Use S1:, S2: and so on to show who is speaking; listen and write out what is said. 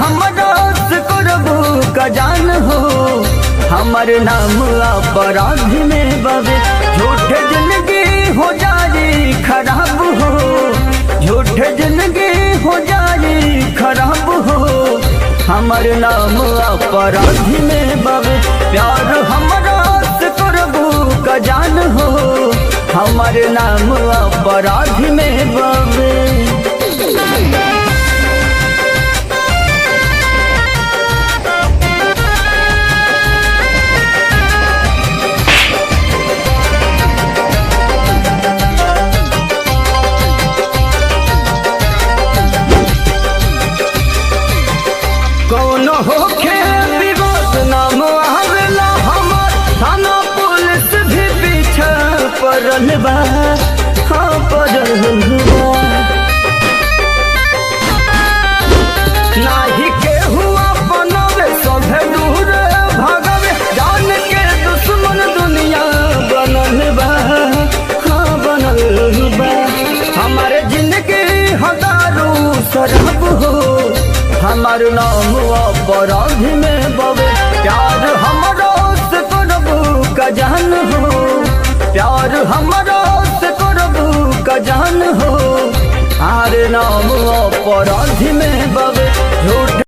S1: हमरा से करबू का जान हो, हमार नाम अपराधी में बवे। झूठे जिंदगी हो जाए खराब हो, झूठे जिंदगी हो जाए खराब हो, हमार नाम अपराधी में बवे। प्यार हमरा से करबू का जान हो, हमार नाम अपराधी में बवे। कौन होखे विवाद नाम आवेला हमार, थाना पुलिस भी पीछे पड़ल बा, हाँ पड़ल बा। नाही केहू अपनावे सभे दूर भागवे, जान के दुश्मन दुनिया बनल बा, हाँ बनल बा। हमारे जिंदगी हजारों शराब हो, हमार नाम अपराधी में बवे। प्यार हमरा से करबू का जान हो, प्यार हमरा से करबू का जान हो, हमार नाम अपराधी में बवे। झूठ